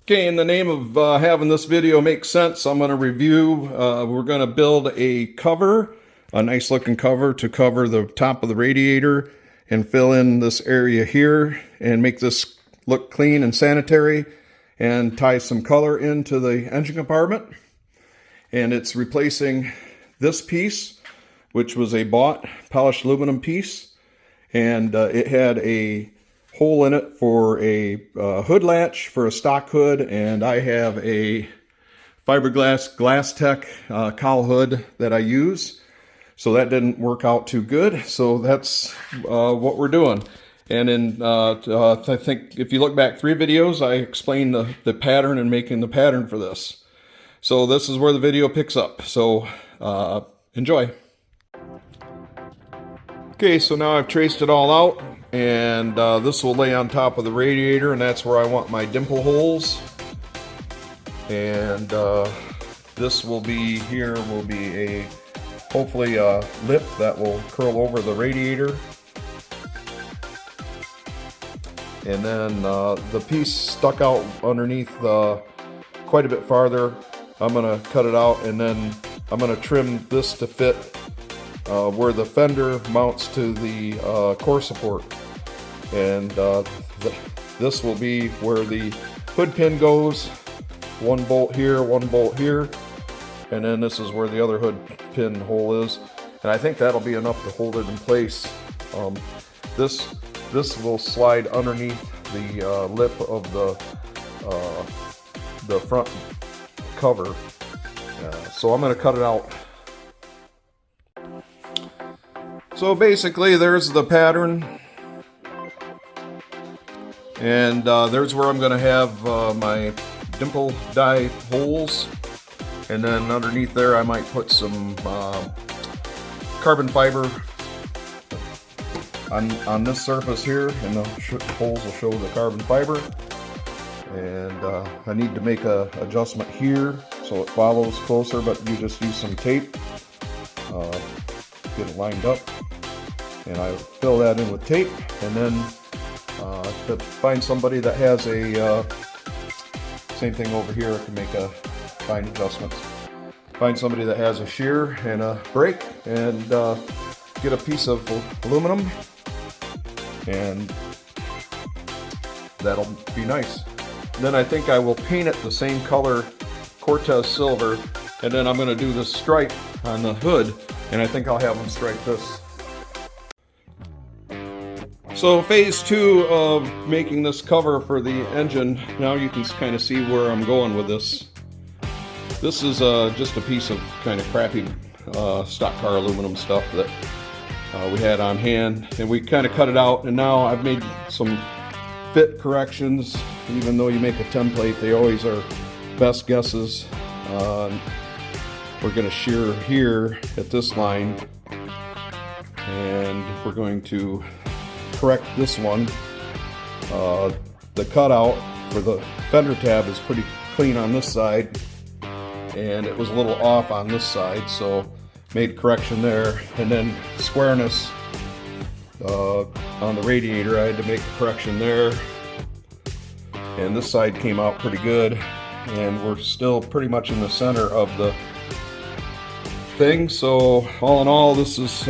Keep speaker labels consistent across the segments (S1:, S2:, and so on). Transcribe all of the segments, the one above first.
S1: Okay, in the name of having this video make sense, I'm going to review, we're going to build a cover, a nice looking cover to cover the top of the radiator and fill in this area here and make this look clean and sanitary and tie some color into the engine compartment. And it's replacing this piece, which was a bought polished aluminum piece, and it had a hole in it for a hood latch for a stock hood, and I have a fiberglass GlassTech cowl hood that I use, so that didn't work out too good. So that's what we're doing. And in I think if you look back 3 videos, I explained the pattern and making the pattern for this. So this is where the video picks up. So enjoy. Okay, so now I've traced it all out, and this will lay on top of the radiator, and that's where I want my dimple holes. And this will be here will be a hopefully a lip that will curl over the radiator. And then the piece stuck out underneath quite a bit farther. I'm going to cut it out, and then I'm going to trim this to fit where the fender mounts to the core support. And this will be where the hood pin goes. 1 bolt here, 1 bolt here, and then this is where the other hood pin hole is. And I think that'll be enough to hold it in place. This will slide underneath the lip of the front cover. So I'm going to cut it out. So basically there's the pattern, and there's where I'm going to have my dimple die holes, and then underneath there I might put some carbon fiber on this surface here, and the holes will show the carbon fiber. And I need to make a adjustment here so it follows closer, but you just use some tape, get it lined up, and I fill that in with tape. And then to find somebody that has a same thing over here, I can make a fine adjustments. Find somebody that has a shear and a brake, and get a piece of aluminum, and that'll be nice. Then I think I will paint it the same color, Cortez silver, and then I'm going to do this stripe on the hood, and I think I'll have them stripe this. So phase 2 of making this cover for the engine, now you can kind of see where I'm going with this. This is just a piece of kind of crappy stock car aluminum stuff that we had on hand, and we kind of cut it out, and now I've made some fit corrections. Even though you make a template, they always are best guesses. We're going to shear here at this line, and we're going to correct this one. The cutout for the fender tab is pretty clean on this side, and it was a little off on this side, so made a correction there. And then squareness on the radiator, I had to make a correction there. And this side came out pretty good, and we're still pretty much in the center of the thing. So all in all, this is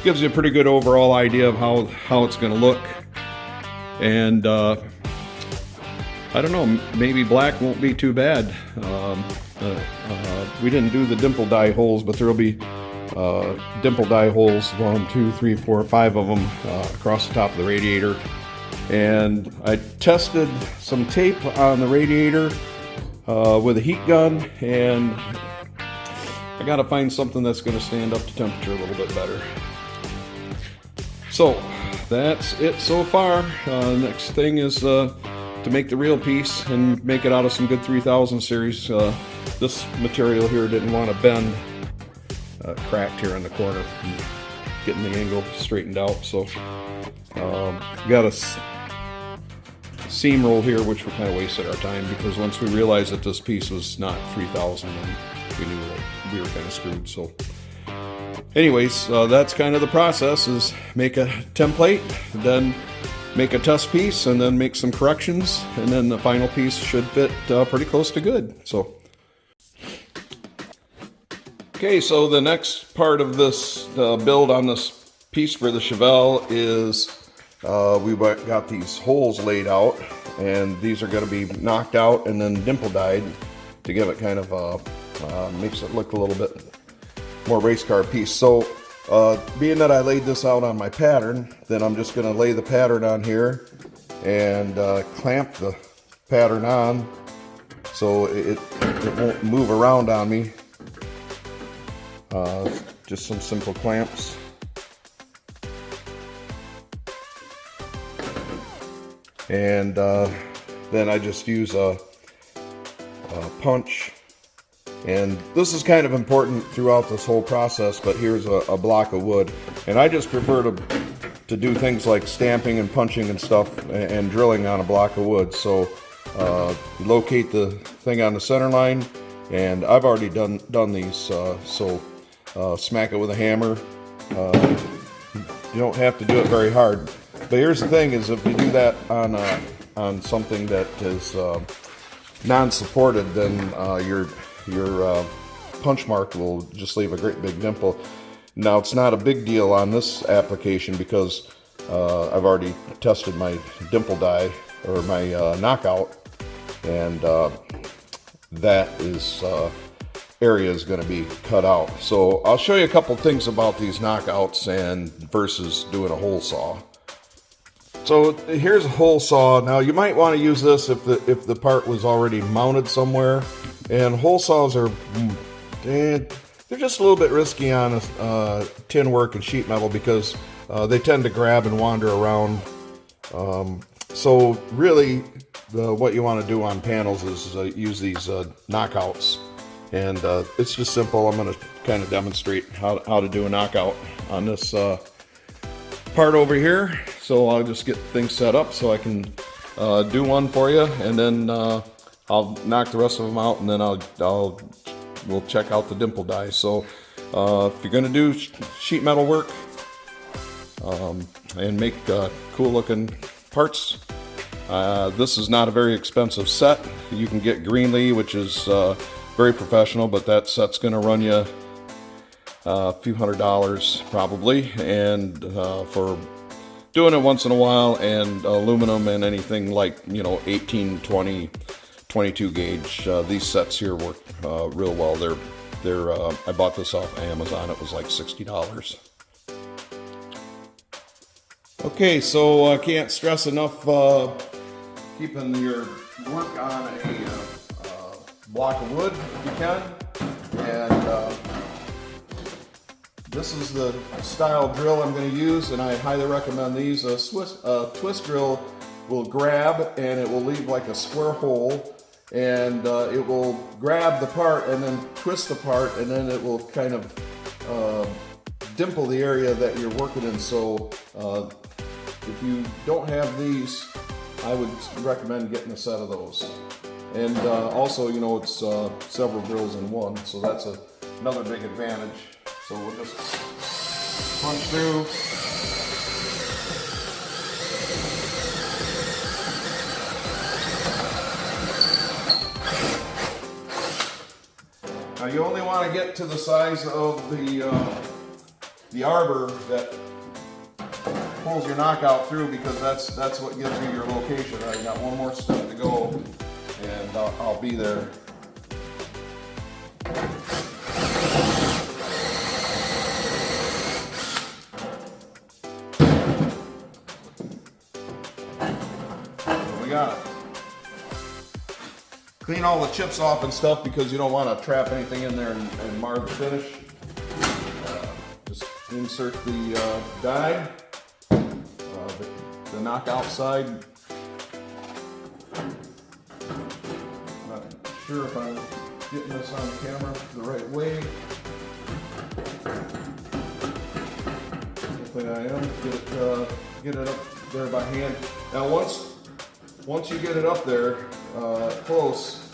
S1: gives you a pretty good overall idea of how it's going to look. And I don't know, maybe black won't be too bad. We didn't do the dimple die holes, but there'll be dimple die holes, 1, 2, 3, 4, 5 of them across the top of the radiator. And I tested some tape on the radiator with a heat gun, and I gotta find something that's going to stand up to temperature a little bit better. So that's it so far. Next thing is to make the real piece and make it out of some good 3000 series. This material here didn't want to bend, cracked here in the corner, getting the angle straightened out. So got a seam roll here, which we kind of wasted our time, because once we realized that this piece was not 3000, then we knew that we were kind of screwed. So anyways, that's kind of the process, is make a template, then make a test piece and then make some corrections, and then the final piece should fit pretty close to good. So, okay, so the next part of this build on this piece for the Chevelle is we got these holes laid out, and these are going to be knocked out and then dimple dyed to give it kind of makes it look a little bit more race car piece. So being that I laid this out on my pattern, then I'm just going to lay the pattern on here and clamp the pattern on so it won't move around on me. Just some simple clamps. And then I just use a punch. And this is kind of important throughout this whole process, but here's a block of wood. And I just prefer to do things like stamping and punching and stuff and drilling on a block of wood. So locate the thing on the center line, and I've already done these, so smack it with a hammer. You don't have to do it very hard. But here's the thing, is if you do that on something that is non-supported, then your punch mark will just leave a great big dimple. Now, it's not a big deal on this application because I've already tested my dimple die, or my knockout, and that area is going to be cut out. So I'll show you a couple things about these knockouts and versus doing a hole saw. So here's a hole saw. Now you might want to use this if the part was already mounted somewhere. And hole saws are, they're just a little bit risky on tin work and sheet metal because they tend to grab and wander around. So really, what you want to do on panels is use these knockouts. And it's just simple. I'm going to kind of demonstrate how to do a knockout on this part over here. So I'll just get things set up so I can do one for you, and then I'll knock the rest of them out, and then we'll check out the dimple die. So if you're going to do sheet metal work and make cool looking parts, this is not a very expensive set. You can get Greenlee, which is very professional, but that set's going to run you a few $100s probably, and for doing it once in a while, and aluminum and anything like 18, 20, 22 gauge, these sets here work real well. They're I bought this off Amazon. It was like $60. Okay, so I can't stress enough keeping your work on a block of wood if you can. And this is the style drill I'm going to use, and I highly recommend these. A twist drill will grab, and it will leave like a square hole, and it will grab the part and then twist the part, and then it will kind of dimple the area that you're working in. So if you don't have these, I would recommend getting a set of those. And also, it's several drills in one, so that's another big advantage. So we'll just punch through. Now you only want to get to the size of the arbor that pulls your knockout through, because that's what gives you your location. I got one more step to go, and I'll be there. We got it. Clean all the chips off and stuff, because you don't want to trap anything in there and mar the finish. Just insert the die, the knockout side. Not sure if I'm getting this on camera the right way. Hopefully I am. Get it up there by hand. Now once you get it up there close,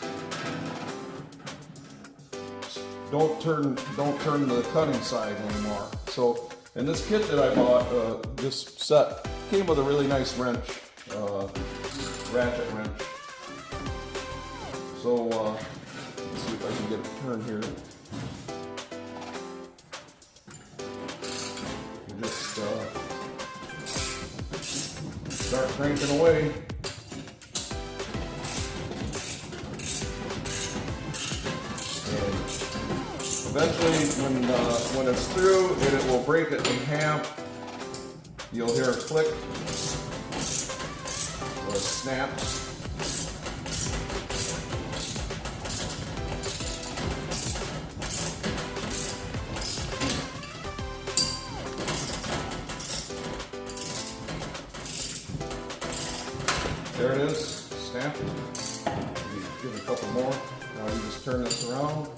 S1: don't turn the cutting side anymore. So in this kit that I bought, this set came with a really nice wrench, ratchet wrench. So let's see if I can get it to turn here. You just start cranking away. And eventually, when it's through, it will break it in half. You'll hear a click or a snap. There it is, snap. Give it a couple more. Now you just turn this around.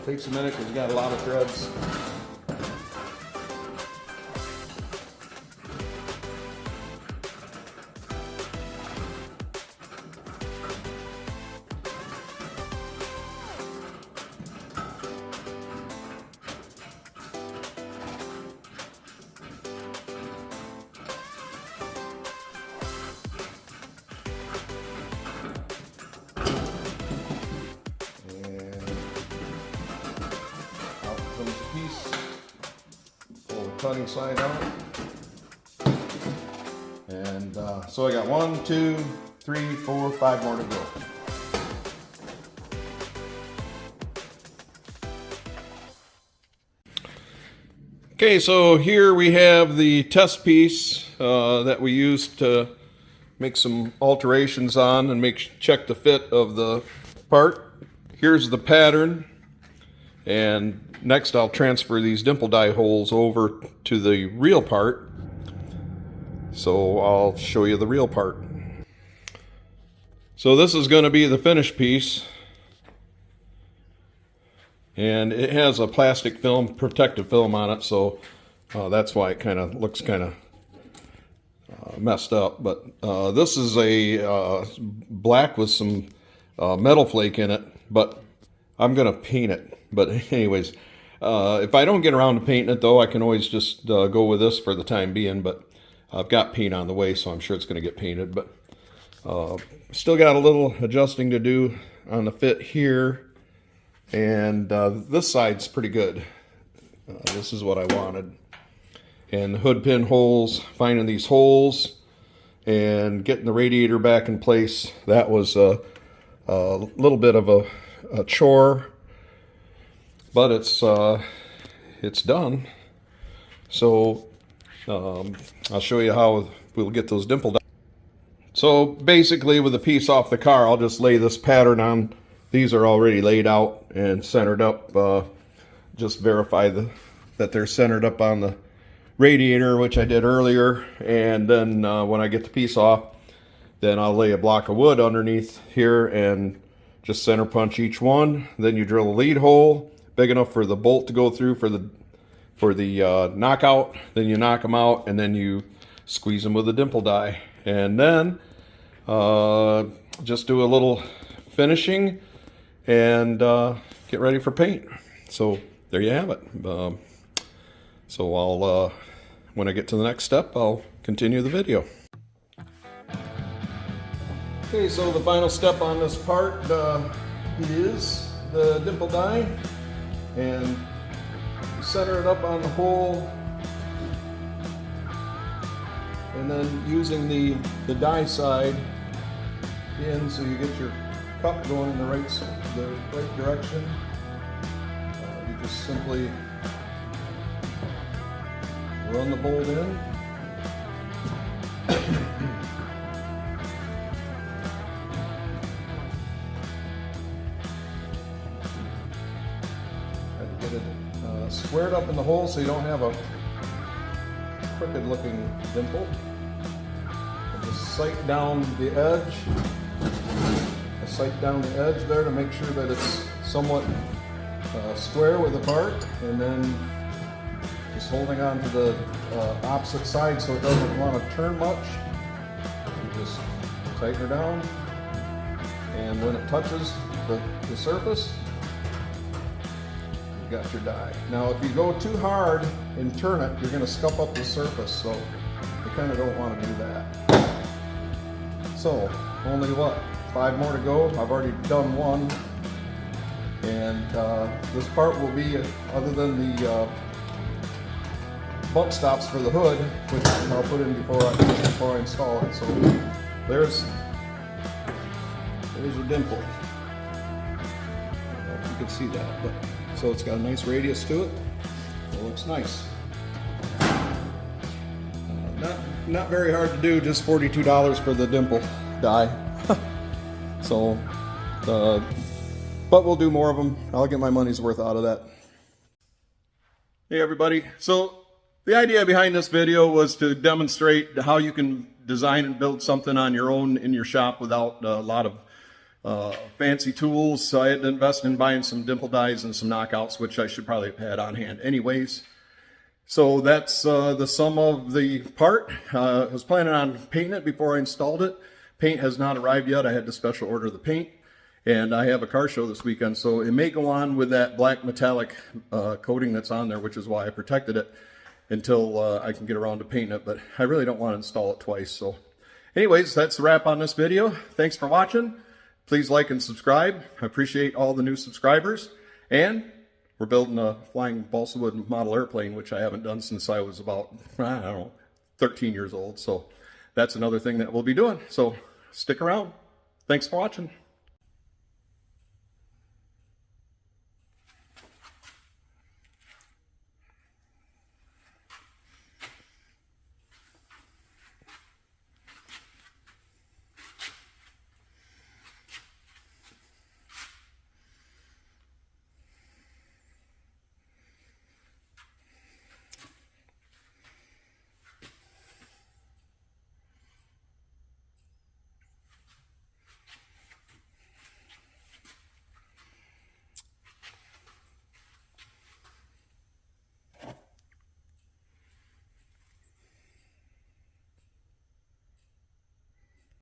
S1: Takes a minute because you got a lot of threads. Pull the cutting side out, and so I got 1, 2, 3, 4, 5 more to go. Okay, so here we have the test piece that we used to make some alterations on and check the fit of the part. Here's the pattern. And next I'll transfer these dimple die holes over to the real part. So I'll show you the real part. So this is going to be the finished piece. And it has a plastic film, protective film on it, so that's why it kind of looks kind of messed up. But this is a black with some metal flake in it, but I'm going to paint it. But anyways, if I don't get around to painting it, though, I can always just go with this for the time being. But I've got paint on the way, so I'm sure it's going to get painted. But still got a little adjusting to do on the fit here. And this side's pretty good. This is what I wanted. And the hood pin holes, finding these holes and getting the radiator back in place, that was a little bit of a chore. But it's done. So I'll show you how we'll get those dimple down. So basically, with the piece off the car, I'll just lay this pattern on. These are already laid out and centered up. Just verify that they're centered up on the radiator, which I did earlier. And then when I get the piece off, then I'll lay a block of wood underneath here and just center punch each one. Then you drill a lead hole big enough for the bolt to go through for the knockout. Then you knock them out, and then you squeeze them with a dimple die, and then just do a little finishing and get ready for paint. So there you have it. So I'll when I get to the next step, I'll continue the video. Okay, so the final step on this part is the dimple die. And center it up on the hole, and then using the die side in so you get your cup going in the right direction. You just simply run the bolt in. Get it squared up in the hole so you don't have a crooked looking dimple. And just sight down the edge. Sight down the edge there to make sure that it's somewhat square with the part, and then just holding on to the opposite side so it doesn't want to turn much. You just Tighten her down, and when it touches the surface, you've got your die. Now if you go too hard and turn it, you're going to scuff up the surface, so you kind of don't want to do that. So only what, 5 more to go. I've already done one, and this part will be, other than the bump stops for the hood, which I'll put in before I install it. So there's a dimple. I don't know if you can see that, but so it's got a nice radius to it. It looks nice. Not very hard to do, just $42 for the dimple die. So, but we'll do more of them. I'll get my money's worth out of that. Hey everybody, so the idea behind this video was to demonstrate how you can design and build something on your own in your shop without a lot of fancy tools. So I had to invest in buying some dimple dies and some knockouts, which I should probably have had on hand anyways. So that's the sum of the part. I was planning on painting it before I installed it. Paint has not arrived yet. I had to special order the paint, and I have a car show this weekend, so it may go on with that black metallic coating that's on there, which is why I protected it until I can get around to painting it, but I really don't want to install it twice. So anyways, that's the wrap on this video. Thanks for watching. Please like and subscribe. I appreciate all the new subscribers, and we're building a flying balsa wood model airplane, which I haven't done since I was about, I don't know, 13 years old. So that's another thing that we'll be doing. So stick around. Thanks for watching.